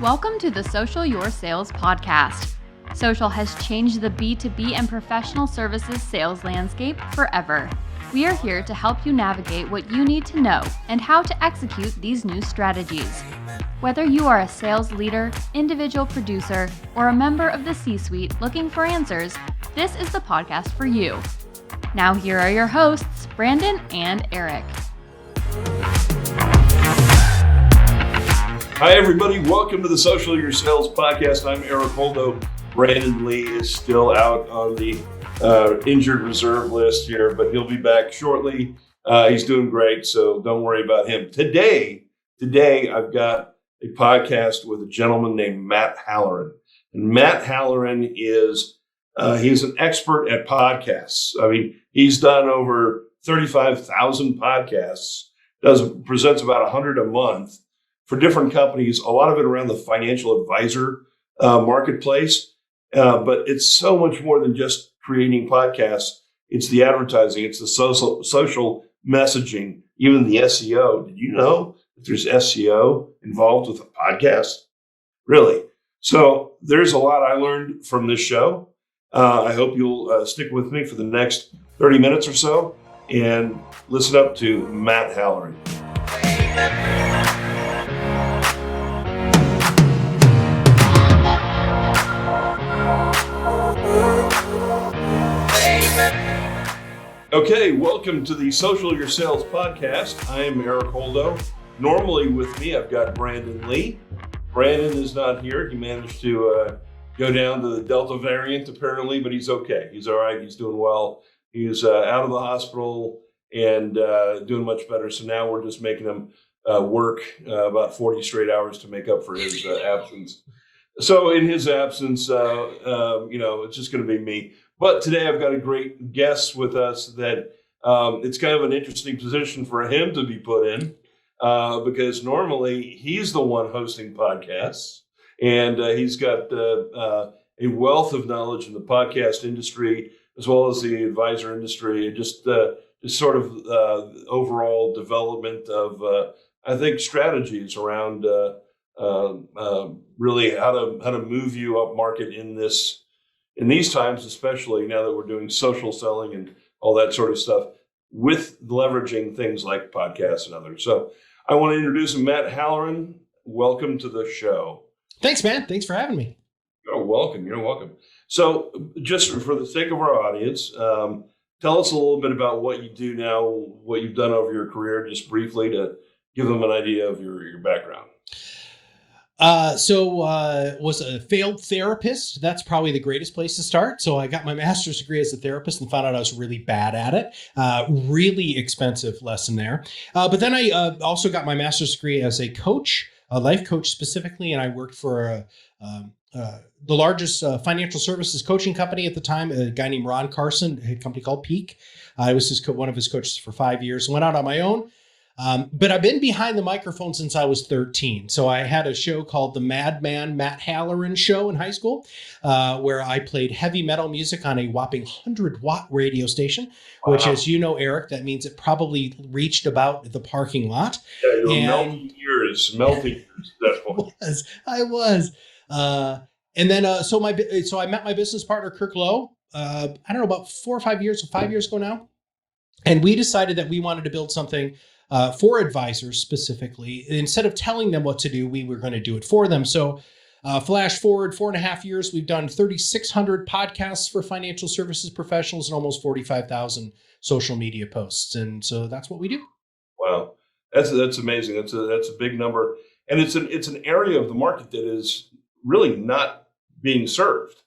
Welcome to the Social Your Sales podcast. Social has changed the B2B and professional services sales landscape forever. We are here to help you navigate what you need to know and how to execute these new strategies. Whether you are a sales leader, individual producer, or a member of the C-suite looking for answers, this is the podcast for you. Now here are your hosts, Brandon and Eric. Hi, everybody. Welcome to the Social Your Sales podcast. I'm Eric Holdo. Brandon Lee is still out on the injured reserve list here, but he'll be back shortly. He's doing great, so don't worry about him. Today, I've got a podcast with a gentleman named Matt Halloran. And Matt Halloran is he's an expert at podcasts. I mean, he's done over 35,000 podcasts, presents about 100 a month for different companies, a lot of it around the financial advisor marketplace. But it's so much more than just creating podcasts. It's the advertising, it's the social messaging, even the SEO. Did you know that there's SEO involved with a podcast? Really? So there's a lot I learned from this show. I hope you'll stick with me for the next 30 minutes or so and listen up to Matt Halloran. Okay, welcome to the Social Your Sales podcast. I am Eric Holdo. Normally with me, I've got Brandon Lee. Brandon is not here. He managed to go down to the Delta variant apparently, but he's okay. He's all right. He's doing well. He's out of the hospital and doing much better. So now we're just making him work about 40 straight hours to make up for his absence. So in his absence, it's just going to be me. But today I've got a great guest with us that it's kind of an interesting position for him to be put in because normally he's the one hosting podcasts and he's got a wealth of knowledge in the podcast industry as well as the advisor industry and just sort of overall development of, I think, strategies around really how to move you up market in these times, especially now that we're doing social selling and all that sort of stuff with leveraging things like podcasts and others. So I want to introduce Matt Halloran. Welcome to the show. Thanks, man. Thanks for having me. You're welcome. You're welcome. So just for the sake of our audience, tell us a little bit about what you do now, what you've done over your career, just briefly to give them an idea of your background. Was a failed therapist. That's probably the greatest place to start. So I got my master's degree as a therapist and found out I was really bad at it. Really expensive lesson there. But then I also got my master's degree as a coach, a life coach specifically. And I worked for the largest financial services coaching company at the time, a guy named Ron Carson, a company called Peak. I was one of his coaches for 5 years, went out on my own. But I've been behind the microphone since I was 13. So I had a show called the Madman Matt Halloran Show in high school, where I played heavy metal music on a whopping 100-watt radio station, wow. Which, as you know, Eric, that means it probably reached about the parking lot. Yeah, melting years. That point. I was. And then, so I met my business partner, Kirk Lowe, I don't know, about 5 years ago now. And we decided that we wanted to build something for advisors specifically. Instead of telling them what to do, we were going to do it for them. So flash forward 4.5 years, we've done 3,600 podcasts for financial services professionals and almost 45,000 social media posts. And so that's what we do. Wow. That's amazing. That's a big number. And it's an area of the market that is really not being served.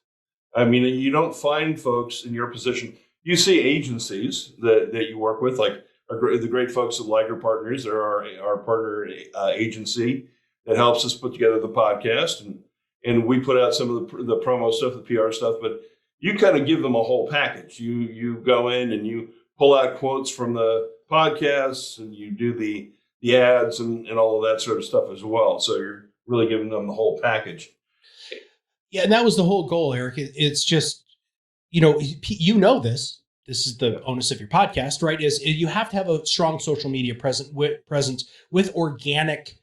I mean, you don't find folks in your position. You see agencies that you work with, like the great folks at Liger Partners. They're our partner agency that helps us put together the podcast, and we put out some of the promo stuff, the PR stuff. But you kind of give them a whole package. You go in and you pull out quotes from the podcasts, and you do the ads and all of that sort of stuff as well. So you're really giving them the whole package. Yeah, and that was the whole goal, Eric. It's just, this. This is the onus of your podcast, right? Is you have to have a strong social media presence with organic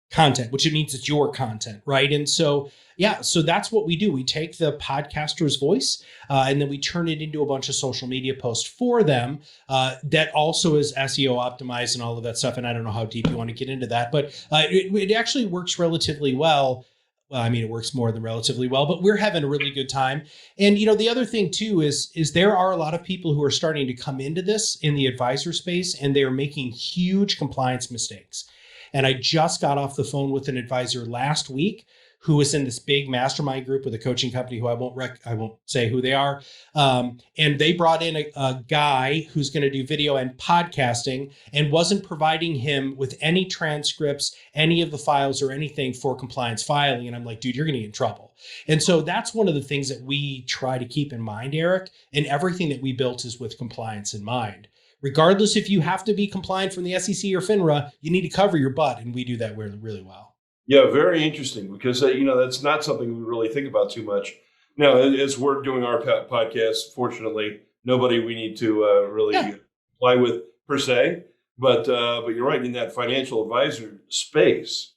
content, which it means it's your content, right? And so, yeah, so that's what we do. We take the podcaster's voice and then we turn it into a bunch of social media posts for them that also is SEO optimized and all of that stuff. And I don't know how deep you want to get into that, but it actually works relatively well. Well, I mean, it works more than relatively well, but we're having a really good time. And, the other thing too is there are a lot of people who are starting to come into this in the advisor space, and they're making huge compliance mistakes. And I just got off the phone with an advisor last week who was in this big mastermind group with a coaching company who I won't say who they are. And they brought in a guy who's going to do video and podcasting and wasn't providing him with any transcripts, any of the files or anything for compliance filing. And I'm like, dude, you're going to get in trouble. And so that's one of the things that we try to keep in mind, Eric, and everything that we built is with compliance in mind. Regardless if you have to be compliant from the SEC or FINRA, you need to cover your butt. And we do that really, really well. Yeah, very interesting because, that's not something we really think about too much. Now, as we're doing our podcast, fortunately, nobody we need to really comply with per se. But you're right, in that financial advisor space,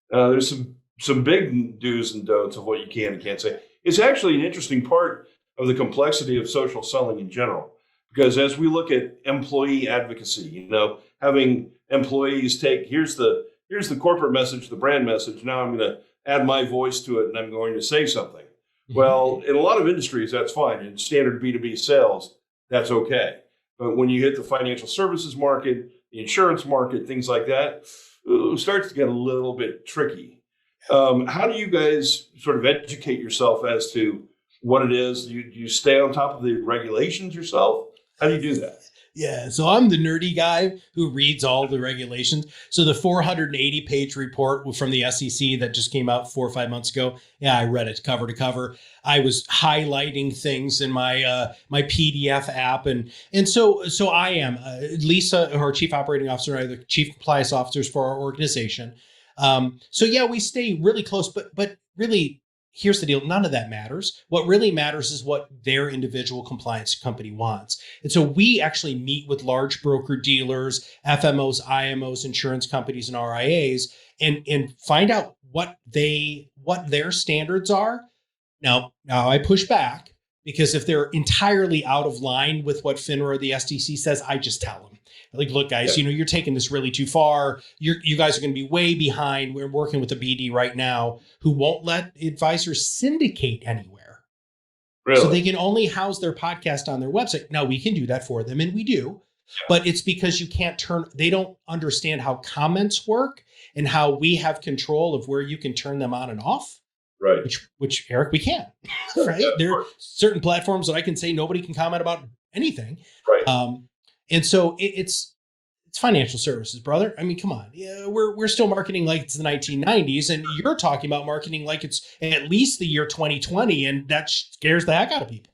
there's some big do's and don'ts of what you can and can't say. It's actually an interesting part of the complexity of social selling in general. Because as we look at employee advocacy, having employees take, here's the corporate message, the brand message. Now I'm going to add my voice to it and I'm going to say something. Mm-hmm. Well, in a lot of industries, that's fine. In standard B2B sales, that's okay. But when you hit the financial services market, the insurance market, things like that, it starts to get a little bit tricky. How do you guys sort of educate yourself as to what it is? Do you stay on top of the regulations yourself? How do you do that? Yeah, so I'm the nerdy guy who reads all the regulations. So the 480-page report from the SEC that just came out 4 or 5 months ago, yeah, I read it cover to cover. I was highlighting things in my my PDF app, and so I am Lisa, our chief operating officer, and I are the chief compliance officers for our organization. So yeah, we stay really close, but really. Here's the deal. None of that matters. What really matters is what their individual compliance company wants. And so we actually meet with large broker dealers, FMOs, IMOs, insurance companies, and RIAs and find out what their standards are. Now I push back because if they're entirely out of line with what FINRA or the SEC says, I just tell them. Like, look, guys, you're taking this really too far. You guys are going to be way behind. We're working with a BD right now who won't let advisors syndicate anywhere. Really? So they can only house their podcast on their website. Now, we can do that for them, and we do. But it's because they don't understand how comments work and how we have control of where you can turn them on and off. Right. Which Eric, we can. Right. There are certain platforms that I can say nobody can comment about anything. Right. And so it's financial services, brother. I mean, come on. Yeah, we're still marketing like it's the 1990s, and you're talking about marketing like it's at least the year 2020, and that scares the heck out of people.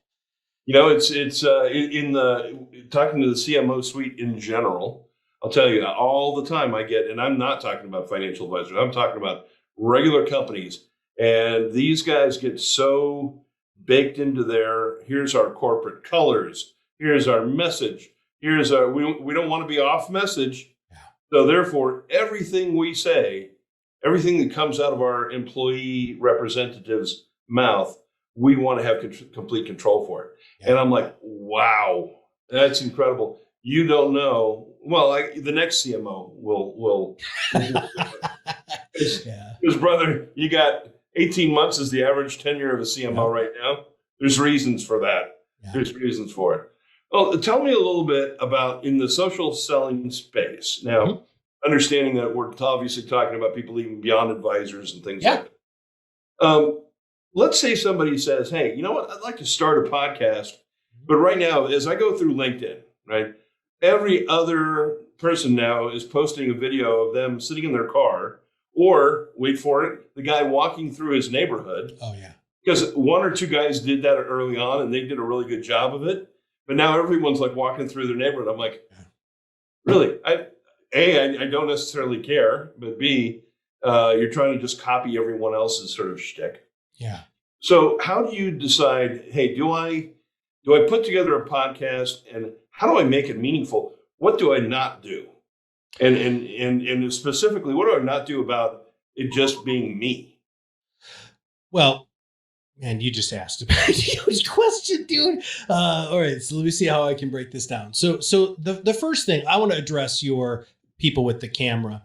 It's in the talking to the CMO suite in general. I'll tell you all the time I get, and I'm not talking about financial advisors. I'm talking about regular companies, and these guys get so baked into here's our corporate colors, here's our message. We don't want to be off message. Yeah. So therefore, everything we say, everything that comes out of our employee representative's mouth, we want to have complete control for it. Yeah. And I'm like, wow, that's incredible. You don't know. Well, the next CMO will. His brother, you got 18 months is the average tenure of a CMO right now. There's reasons for that. Yeah. There's reasons for it. Well, tell me a little bit about in the social selling space. Now, understanding that we're obviously talking about people even beyond advisors and things like that. Let's say somebody says, hey, you know what? I'd like to start a podcast. But right now, as I go through LinkedIn, right, every other person now is posting a video of them sitting in their car or, wait for it, the guy walking through his neighborhood. Oh, yeah. Because one or two guys did that early on and they did a really good job of it. But now everyone's like walking through their neighborhood. I'm like, really? I don't necessarily care, but B, you're trying to just copy everyone else's sort of shtick. Yeah. So how do you decide, hey, do I put together a podcast and how do I make it meaningful? What do I not do? And specifically, what do I not do about it just being me? Well, man, you just asked a huge question, dude. All right, so let me see how I can break this down. So the first thing I want to address your people with the camera.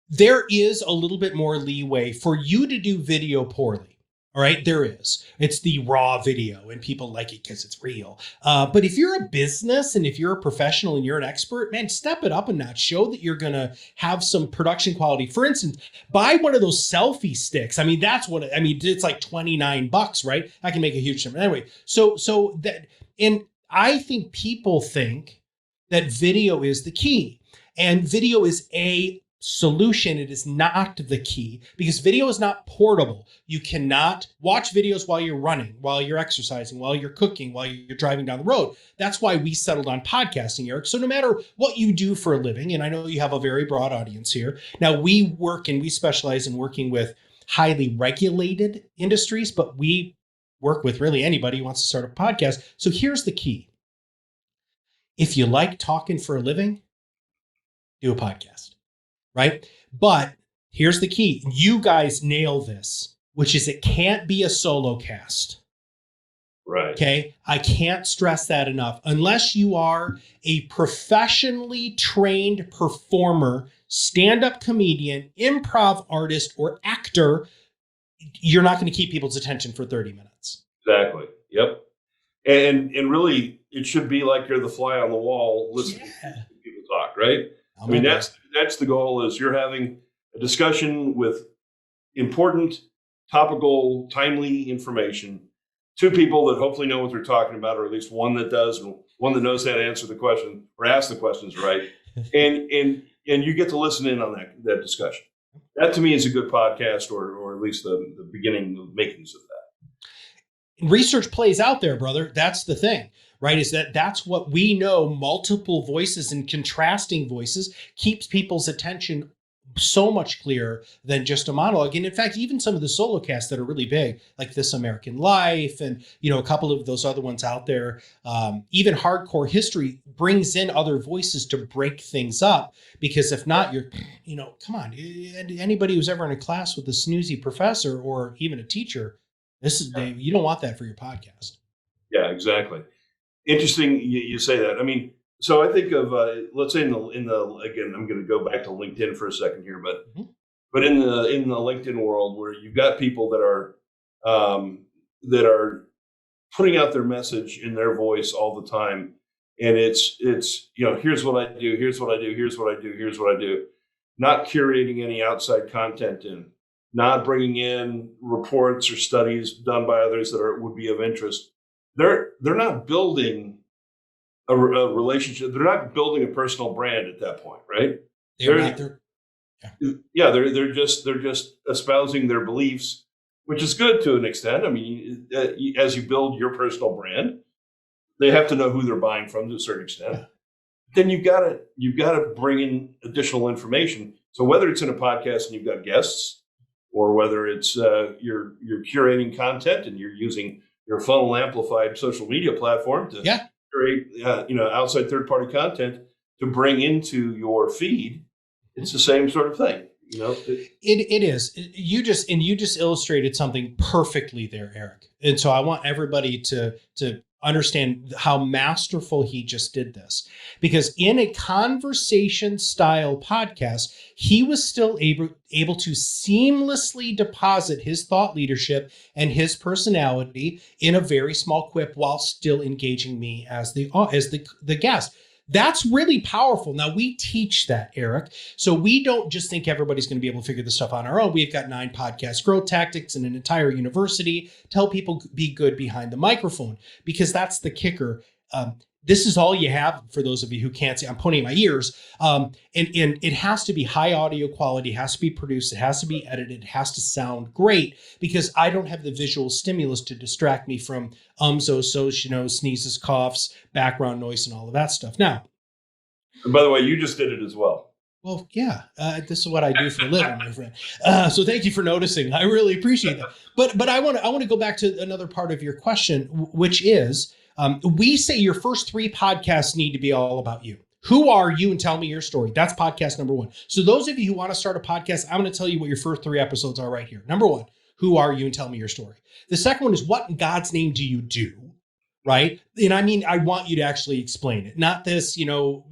There is a little bit more leeway for you to do video poorly. All right, there is. It's the raw video and people like it because it's real. But if you're a business and if you're a professional and you're an expert, man, step it up a notch. Show that you're going to have some production quality. For instance, buy one of those selfie sticks. I mean, it's like $29, right? I can make a huge difference. Anyway, so that, and I think people think that video is the key, and video is a solution. It is not the key, because video is not portable. You cannot watch videos while you're running, while you're exercising, while you're cooking, while you're driving down the road. That's why we settled on podcasting, Eric. So no matter what you do for a living, and I know you have a very broad audience here. Now we work and we specialize in working with highly regulated industries, but we work with really anybody who wants to start a podcast. So here's the key. If you like talking for a living, do a podcast. Right? But here's the key. You guys nail this, which is it can't be a solo cast. Right. Okay. I can't stress that enough. Unless you are a professionally trained performer, stand-up comedian, improv artist, or actor, you're not going to keep people's attention for 30 minutes. Exactly. Yep. And really, it should be like you're the fly on the wall listening to people talk, right? I mean, that's the goal, is you're having a discussion with important, topical, timely information, two people that hopefully know what they're talking about, or at least one that does, and one that knows how to answer the question or ask the questions right. and you get to listen in on that discussion. That to me is a good podcast, or at least the beginning of makings of that. Research plays out there, brother. That's the thing. Right? That's what we know. Multiple voices and contrasting voices keeps people's attention so much clearer than just a monologue. And in fact, even some of the solo casts that are really big, like This American Life, and, a couple of those other ones out there, even Hardcore History brings in other voices to break things up. Because if not, come on, anybody who's ever in a class with a snoozy professor or even a teacher, you don't want that for your podcast. Yeah, exactly. Interesting you say that. I mean, so I think of let's say in the again, I'm going to go back to LinkedIn for a second here, but in the LinkedIn world, where you've got people that are putting out their message in their voice all the time, and it's here's what I do, here's what I do, here's what I do, here's what I do, not curating any outside content in, not bringing in reports or studies done by others that would be of interest. They're not building a relationship. They're not building a personal brand at that point, right? They're just espousing their beliefs, which is good to an extent. I mean, as you build your personal brand, they have to know who they're buying from to a certain extent. Yeah. Then you've got to bring in additional information. So whether it's in a podcast and you've got guests, or whether it's you're curating content and you're using your FunnelAmplified social media platform to create, outside third-party content to bring into your feed, it's the same sort of thing. It is. You just illustrated something perfectly there, Eric. And so I want everybody to understand how masterful he just did this, because in a conversation style podcast, he was still able to seamlessly deposit his thought leadership and his personality in a very small quip while still engaging me as the guest. That's really powerful. Now, we teach that, Eric. So we don't just think everybody's going to be able to figure this stuff on our own. We've got 9 podcast growth tactics and an entire university to help people be good behind the microphone, because that's the kicker. This is all you have for those of you who can't see. I'm pointing at my ears. And it has to be high audio quality, has to be produced, it has to be edited, it has to sound great, because I don't have the visual stimulus to distract me from sneezes, coughs, background noise, and all of that stuff. Now, and by the way, you just did it as well. Well, yeah, this is what I do for a living, my friend. So thank you for noticing. I really appreciate that. But I want to go back to another part of your question, which is, we say your first 3 podcasts need to be all about you. Who are you, and tell me your story. That's podcast number 1. So those of you who want to start a podcast, I'm going to tell you what your first 3 episodes are right here. Number 1, who are you, and tell me your story. The second one is, what in God's name do you do? Right? And I mean, I want you to actually explain it, not this, no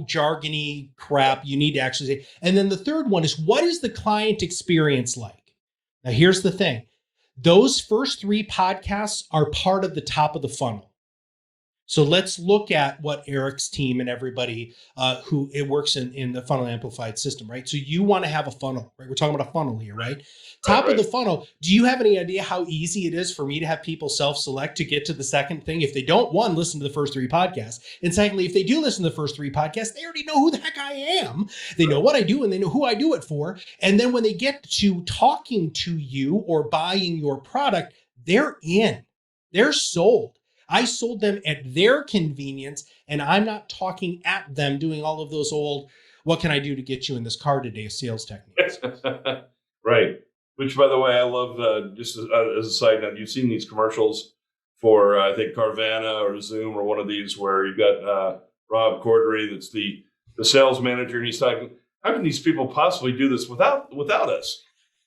jargony crap. You need to actually say. And then the third one is, what is the client experience like? Now, here's the thing. Those first 3 podcasts are part of the top of the funnel. So let's look at what Eric's team and everybody who it works in the FunnelAmplified system, right? So you want to have a funnel, right? We're talking about a funnel here, right? Top of the funnel. Do you have any idea how easy it is for me to have people self-select to get to the second thing? If they don't, 1, listen to the first 3 podcasts. And secondly, if they do listen to the first 3 podcasts, they already know who the heck I am. They know what I do and they know who I do it for. And then when they get to talking to you or buying your product, they're in. They're sold. I sold them at their convenience, and I'm not talking at them doing all of those old, what can I do to get you in this car today, sales techniques. Right. Which, by the way, I love, just as a side note, you've seen these commercials for, I think, Carvana or Zoom or one of these where you've got Rob Corddry, that's the sales manager, and he's talking, how can these people possibly do this without us,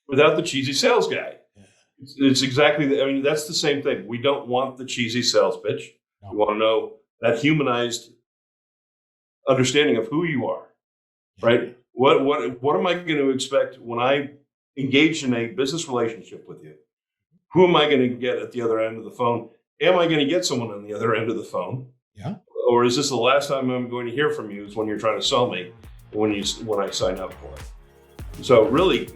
without the cheesy sales guy? It's exactly, that's the same thing. We don't want the cheesy sales pitch. No. We want to know that humanized understanding of who you are, right? What am I going to expect when I engage in a business relationship with you? Who am I going to get at the other end of the phone? Am I going to get someone on the other end of the phone? Yeah. Or is this the last time I'm going to hear from you is when you're trying to sell me when I sign up for it? So really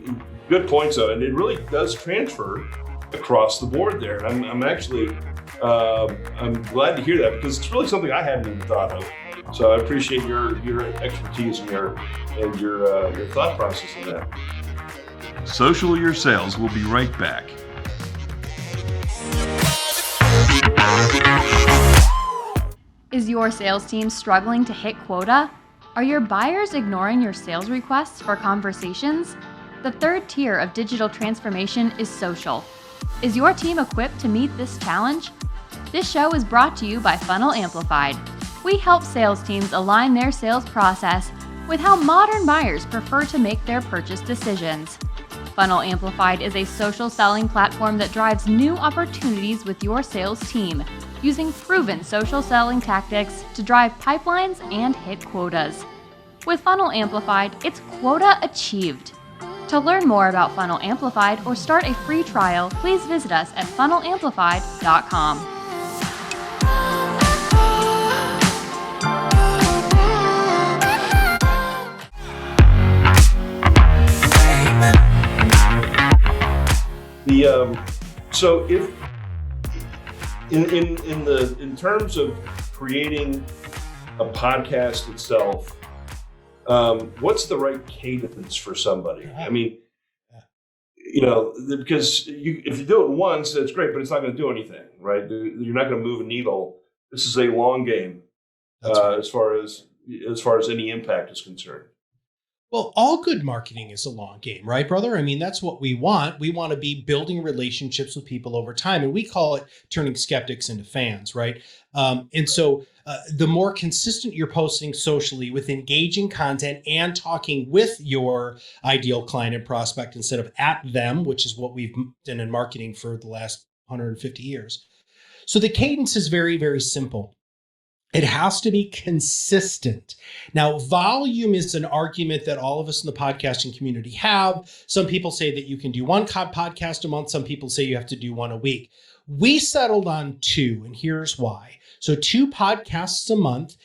good points though, and it really does transfer across the board there. And I'm actually I'm glad to hear that, because it's really something I hadn't even thought of. So I appreciate your expertise and your thought process in that. Social Your Sales will be right back. Is your sales team struggling to hit quota? Are your buyers ignoring your sales requests for conversations? The third tier of digital transformation is social. Is your team equipped to meet this challenge? This show is brought to you by FunnelAmplified. We help sales teams align their sales process with how modern buyers prefer to make their purchase decisions. FunnelAmplified is a social selling platform that drives new opportunities with your sales team, using proven social selling tactics to drive pipelines and hit quotas. With FunnelAmplified, it's quota achieved. To learn more about FunnelAmplified or start a free trial, please visit us at FunnelAmplified.com. So if in terms of creating a podcast itself, what's the right cadence for somebody? I mean, because if you do it once, that's great, but it's not going to do anything, right? You're not going to move a needle. This is a long game, right. as far as any impact is concerned. Well, all good marketing is a long game, right, brother? I mean, that's what we want. We want to be building relationships with people over time, and we call it turning skeptics into fans, right? And so the more consistent you're posting socially with engaging content and talking with your ideal client and prospect instead of at them, which is what we've done in marketing for the last 150 years. So the cadence is very, very simple. It has to be consistent. Now, volume is an argument that all of us in the podcasting community have. Some people say that you can do one podcast a month. Some people say you have to do one a week. We settled on 2, and here's why. So 2 podcasts a month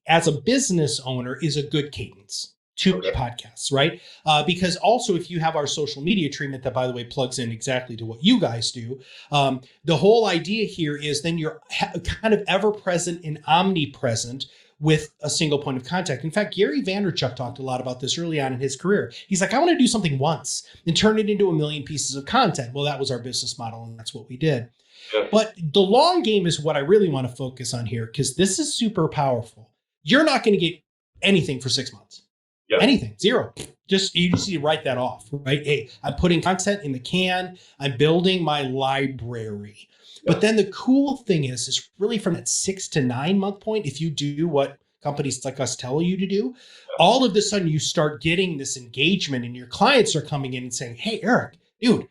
as a business owner is a good cadence. 2 podcasts, right? Because also if you have our social media treatment that, by the way, plugs in exactly to what you guys do, the whole idea here is then you're kind of ever present and omnipresent with a single point of contact. In fact, Gary Vaynerchuk talked a lot about this early on in his career. He's like, I want to do something once and turn it into 1 million pieces of content. Well, that was our business model, and that's what we did. Yeah. But the long game is what I really want to focus on here, because this is super powerful. You're not going to get anything for 6 months. Yep. Anything, 0. You just need to write that off, right? Hey, I'm putting content in the can. I'm building my library. Yep. But then the cool thing is really from that 6 to 9 month point, if you do what companies like us tell you to do, all of a sudden you start getting this engagement and your clients are coming in and saying, hey, Eric, dude,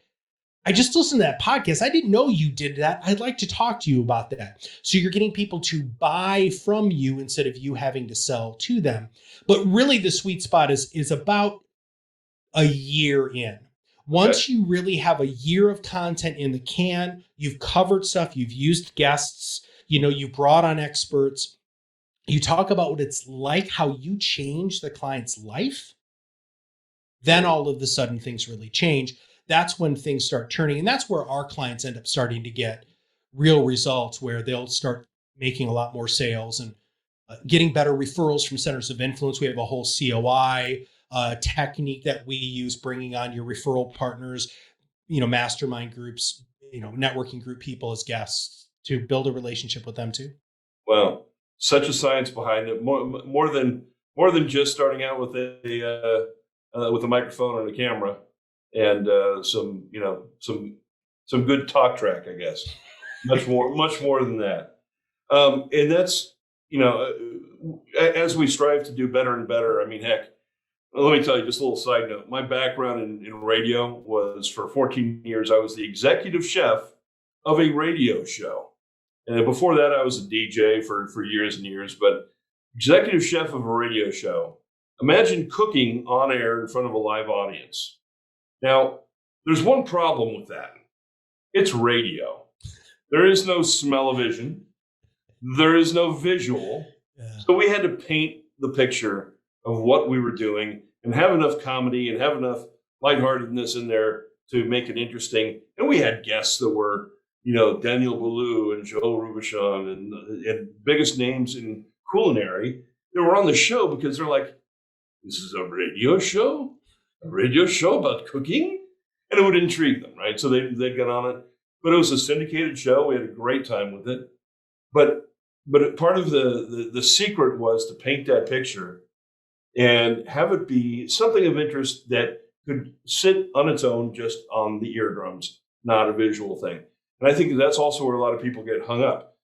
I just listened to that podcast. I didn't know you did that. I'd like to talk to you about that. So you're getting people to buy from you instead of you having to sell to them. But really the sweet spot is about a year in. Once you really have a year of content in the can, you've covered stuff, you've used guests, you brought on experts, you talk about what it's like, how you change the client's life, then all of a sudden things really change. That's when things start turning. And that's where our clients end up starting to get real results, where they'll start making a lot more sales and getting better referrals from centers of influence. We have a whole COI technique that we use, bringing on your referral partners, mastermind groups, networking group people as guests to build a relationship with them too. Well, such a science behind it. More than just starting out with a microphone and a camera and some good talk track, I guess. Much more than that. And that's, as we strive to do better and better. I mean, heck, let me tell you just a little side note. My background in radio was, for 14 years, I was the executive chef of a radio show. And before that, I was a DJ for years and years, but executive chef of a radio show. Imagine cooking on air in front of a live audience. Now, there's one problem with that. It's radio. There is no smell-o-vision. There is no visual. Yeah. So we had to paint the picture of what we were doing and have enough comedy and have enough lightheartedness in there to make it interesting. And we had guests that were, Daniel Boulou and Joel Robuchon and biggest names in culinary that were on the show because they're like, this is a radio show? A radio show about cooking? And it would intrigue them, right? So they'd get on it. But it was a syndicated show. We had a great time with it. But part of the secret was to paint that picture and have it be something of interest that could sit on its own just on the eardrums, not a visual thing. And I think that's also where a lot of people get hung up.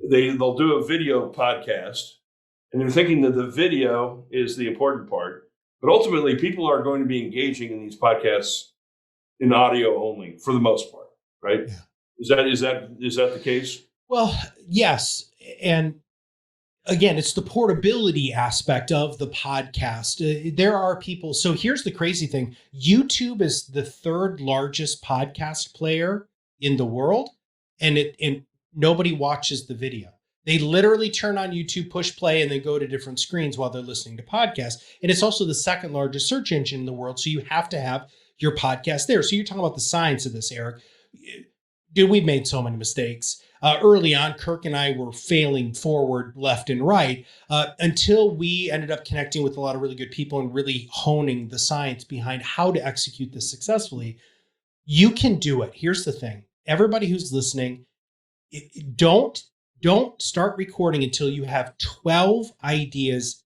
They'll do a video podcast, and they're thinking that the video is the important part. But ultimately, people are going to be engaging in these podcasts in audio only for the most part, right? Yeah. Is that the case? Well, yes. And again, it's the portability aspect of the podcast. There are people. So here's the crazy thing. YouTube is the third largest podcast player in the world, and nobody watches the video. They literally turn on YouTube, push play, and then go to different screens while they're listening to podcasts. And it's also the second largest search engine in the world. So you have to have your podcast there. So you're talking about the science of this, Eric. Dude, we've made so many mistakes. Early on, Kirk and I were failing forward left and right until we ended up connecting with a lot of really good people and really honing the science behind how to execute this successfully. You can do it. Here's the thing. Everybody who's listening, don't start recording until you have 12 ideas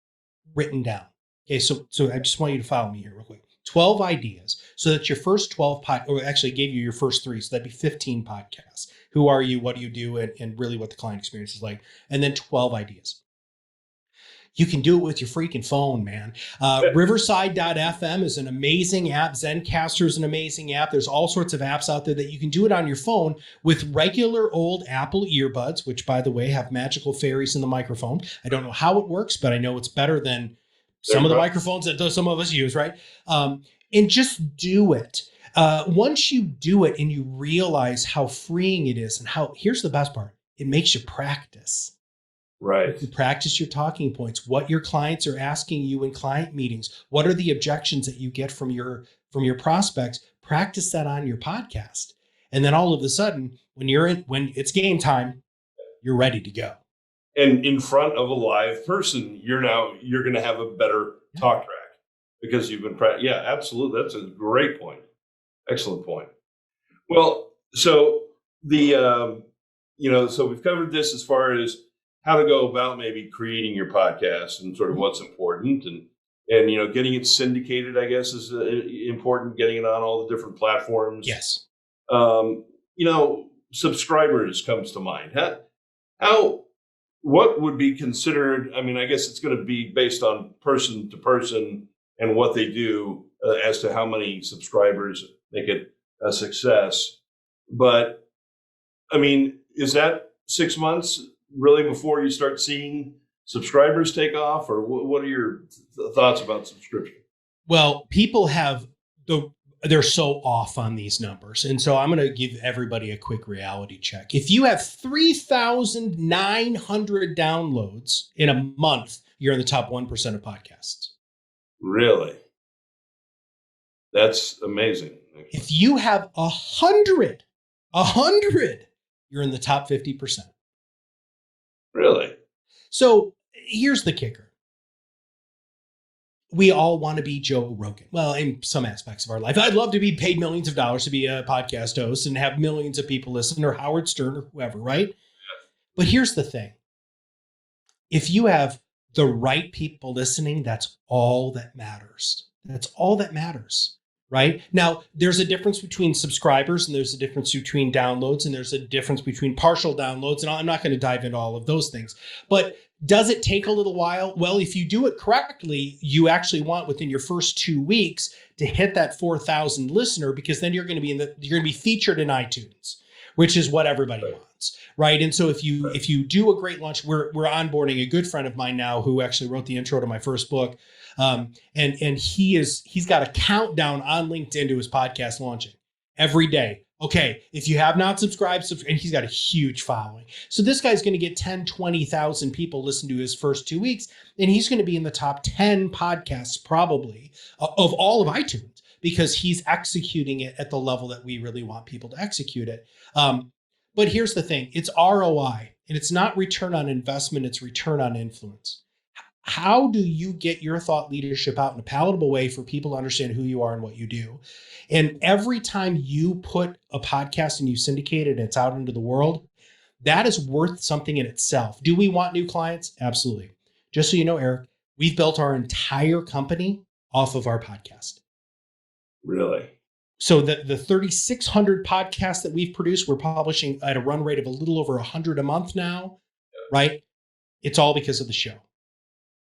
written down. Okay, so I just want you to follow me here real quick. 12 ideas. So that's your first 12 or actually gave you your first 3. So that'd be 15 podcasts. Who are you? What do you do? And really what the client experience is like. And then 12 ideas. You can do it with your freaking phone, man. Riverside.fm is an amazing app. Zencaster is an amazing app. There's all sorts of apps out there that you can do it on your phone with regular old Apple earbuds, which, by the way, have magical fairies in the microphone. I don't know how it works, but I know it's better than some of the microphones that some of us use, right? And just do it. Once you do it and you realize how freeing it is and here's the best part, it makes you practice. Right. You practice your talking points, what your clients are asking you in client meetings. What are the objections that you get from your prospects? Practice that on your podcast. And then all of a sudden, when it's game time, you're ready to go. And in front of a live person, you're going to have a better talk track because you've been practicing. Yeah, absolutely. That's a great point. Excellent point. Well, so so we've covered this as far as how to go about maybe creating your podcast and sort of what's important and getting it syndicated, I guess, is important, getting it on all the different platforms. Yes. Subscribers comes to mind. How what would be considered, I mean, I guess it's going to be based on person to person and what they do as to how many subscribers make it a success. But I mean, is that 6 months really before you start seeing subscribers take off, or what are your thoughts about subscription? Well, people they're so off on these numbers. And so I'm going to give everybody a quick reality check. If you have 3,900 downloads in a month, you're in the top 1% of podcasts. Really? That's amazing. If you have 100, you're in the top 50%. Really? So here's the kicker. We all want to be Joe Rogan. Well, in some aspects of our life, I'd love to be paid millions of dollars to be a podcast host and have millions of people listen, or Howard Stern or whoever, right? But here's the thing. If you have the right people listening, that's all that matters. That's all that matters, right? Now, there's a difference between subscribers, and there's a difference between downloads, and there's a difference between partial downloads. And I'm not going to dive into all of those things. But does it take a little while? Well, if you do it correctly, you actually want within your first 2 weeks to hit that 4,000 listener, because then you're going to be featured in iTunes, which is what everybody wants, right? And so if you do a great launch, we're onboarding a good friend of mine now who actually wrote the intro to my first book, and he's got a countdown on LinkedIn to his podcast launching every day. Okay, if you have not subscribed, and he's got a huge following. So this guy's going to get 10, 20,000 people listen to his first 2 weeks, and he's going to be in the top 10 podcasts probably of all of iTunes, because he's executing it at the level that we really want people to execute it. But here's the thing. It's ROI, and it's not return on investment. It's return on influence. How do you get your thought leadership out in a palatable way for people to understand who you are and what you do? And every time you put a podcast and you syndicate it and it's out into the world, that is worth something in itself. Do we want new clients? Absolutely. Just so you know, Eric, we've built our entire company off of our podcast. Really? So the 3,600 podcasts that we've produced, we're publishing at a run rate of a little over 100 a month now, right? It's all because of the show.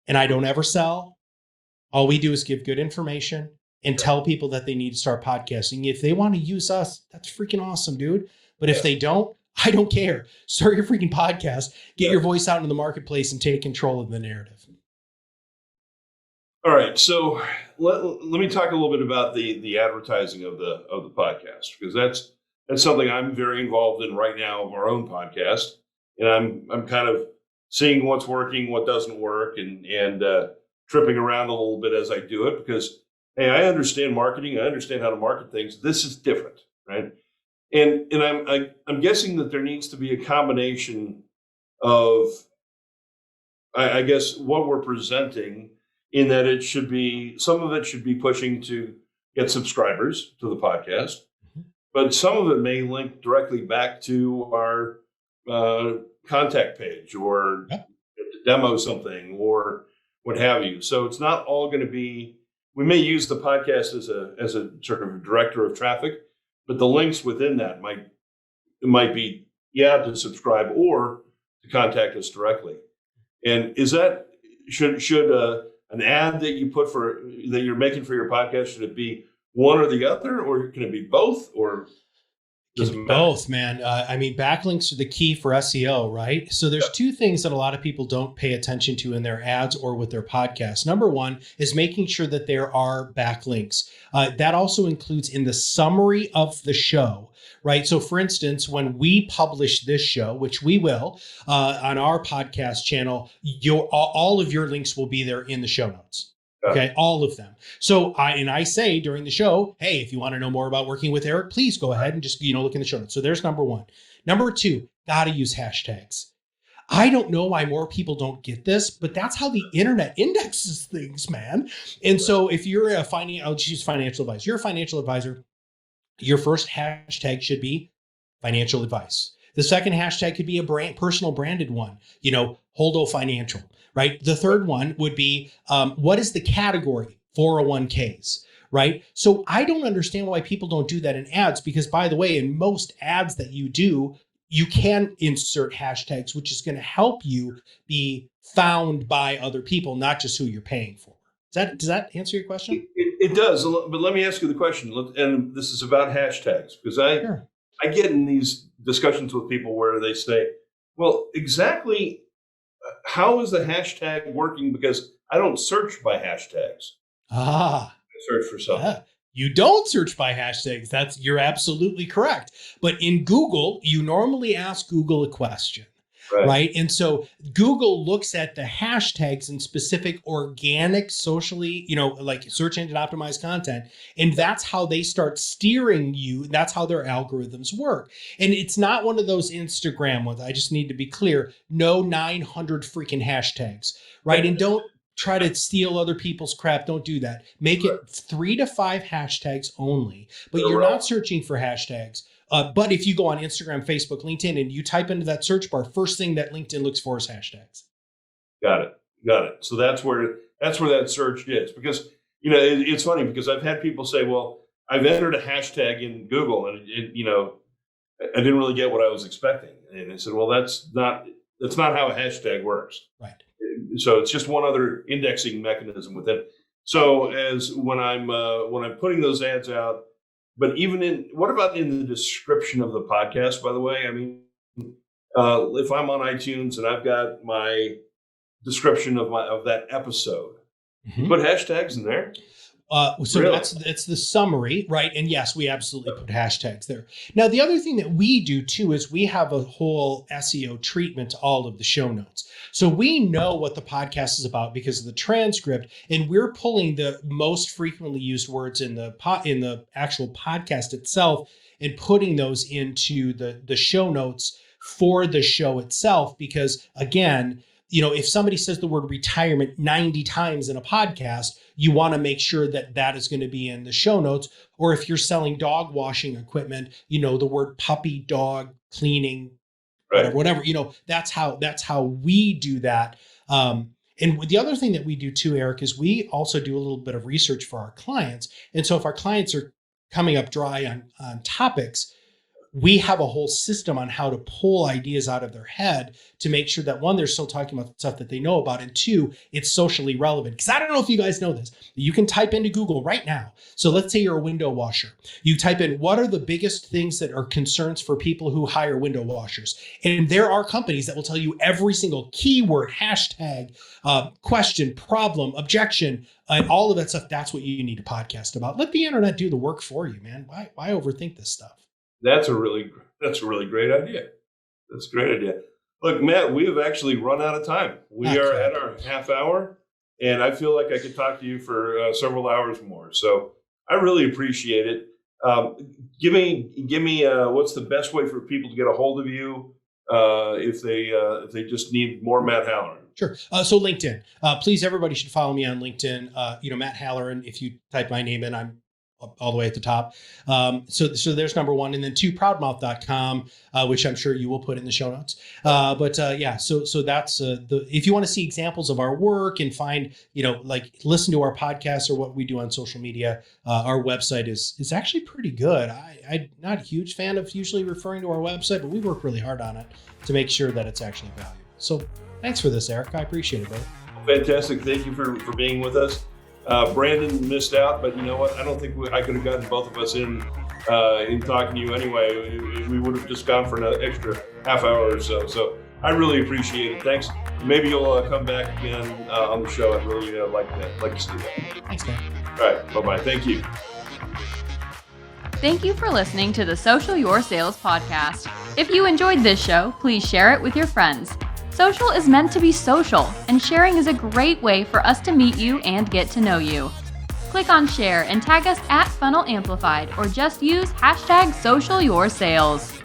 And I don't ever sell. All we do is give good information and tell people that they need to start podcasting. If they want to use us, that's freaking awesome, dude. But if they don't, I don't care. Start your freaking podcast, get your voice out in the marketplace, and take control of the narrative. All right. So let me talk a little bit about the advertising of the podcast, because that's something I'm very involved in right now of our own podcast. And I'm kind of seeing what's working, what doesn't work, and tripping around a little bit as I do it, because, hey, I understand marketing. I understand how to market things. This is different, right? And I'm guessing that there needs to be a combination of, I guess, what we're presenting, in that it should be, some of it should be pushing to get subscribers to the podcast, but some of it may link directly back to our contact page, or to demo something, or what have you. So it's not all going to be, we may use the podcast as a sort of director of traffic, but the links within that might be, to subscribe or to contact us directly. And is that, should an ad that you put that you're making for your podcast, should it be one or the other, or can it be both, or both, man? I mean, backlinks are the key for SEO, right? So there's two things that a lot of people don't pay attention to in their ads or with their podcasts. Number one is making sure that there are backlinks. That also includes in the summary of the show, right? So for instance, when we publish this show, which we will on our podcast channel, all of your links will be there in the show notes. Okay, all of them. So I say during the show, hey, if you want to know more about working with Eric, please go ahead and just, look in the show notes. So there's number one. Number two, got to use hashtags. I don't know why more people don't get this, but that's how the internet indexes things, man. And so if you're I'll just use financial advice. You're a financial advisor. Your first hashtag should be financial advice. The second hashtag could be a personal branded one, Holdo Financial. Right. The third one would be, what is the category? 401ks, right? So I don't understand why people don't do that in ads, because, by the way, in most ads that you do, you can insert hashtags, which is going to help you be found by other people, not just who you're paying for. Does that answer your question? It does, but let me ask you the question, and this is about hashtags, because I get in these discussions with people where they say, well, exactly how is the hashtag working? Because I don't search by hashtags. I search for something. Yeah. You don't search by hashtags. You're absolutely correct. But in Google, you normally ask Google a question. Right. And so Google looks at the hashtags and specific organic, socially, like search engine optimized content. And that's how they start steering you. That's how their algorithms work. And it's not one of those Instagram ones. I just need to be clear. No 900 freaking hashtags. Right. And don't try to steal other people's crap. Don't do that. Make it 3 to 5 hashtags only. But you're not searching for hashtags. But if you go on Instagram, Facebook, LinkedIn, and you type into that search bar, first thing that LinkedIn looks for is hashtags. Got it. So that's where that search is. Because, it's funny because I've had people say, well, I've entered a hashtag in Google and I didn't really get what I was expecting. And I said, well, that's not how a hashtag works. Right. So it's just one other indexing mechanism within. So when I'm putting those ads out, but what about in the description of the podcast, by the way? I mean, if I'm on iTunes and I've got my description of that episode, put hashtags in there. So really? That's the summary, right? And yes, we absolutely put hashtags there. Now, the other thing that we do too is we have a whole SEO treatment to all of the show notes. So we know what the podcast is about because of the transcript, and we're pulling the most frequently used words in the actual podcast itself and putting those into the show notes for the show itself. Because again, if somebody says the word retirement 90 times in a podcast, you want to make sure that is going to be in the show notes. Or if you're selling dog washing equipment, the word puppy, dog, cleaning, whatever, that's how we do that. And the other thing that we do too, Eric, is we also do a little bit of research for our clients. And so if our clients are coming up dry on topics, we have a whole system on how to pull ideas out of their head to make sure that, one, they're still talking about stuff that they know about, and two, it's socially relevant. Because I don't know if you guys know this, you can type into Google right now. So let's say you're a window washer. You type in, what are the biggest things that are concerns for people who hire window washers? And there are companies that will tell you every single keyword, hashtag, question, problem, objection, and all of that stuff. That's what you need a podcast about. Let the internet do the work for you, man. Why overthink this stuff? That's a really great idea. That's a great idea. Look, Matt, we have actually run out of time. We are at our half hour, and I feel like I could talk to you for several hours more. So I really appreciate it. Give me what's the best way for people to get a hold of you if they just need more Matt Halloran? Sure. So LinkedIn. Please, everybody should follow me on LinkedIn. Matt Halloran. If you type my name in, I'm all the way at the top. So there's number one. And then 2, proudmouth.com, which I'm sure you will put in the show notes. So that's if you want to see examples of our work and find, listen to our podcast or what we do on social media, our website is actually pretty good. I'm not a huge fan of usually referring to our website, but we work really hard on it to make sure that it's actually valuable. So thanks for this, Eric. I appreciate it, brother. Fantastic. Thank you for being with us. Brandon missed out, but you know what? I don't think I could have gotten both of us in talking to you anyway. We would have just gone for an extra half hour or so. So I really appreciate it. Thanks. Maybe you'll come back again on the show. I'd really like to see that. Thanks, man. All right. Bye-bye. Thank you. Thank you for listening to the Social Your Sales podcast. If you enjoyed this show, please share it with your friends. Social is meant to be social, and sharing is a great way for us to meet you and get to know you. Click on share and tag us at FunnelAmplified, or just use #SocialYourSales.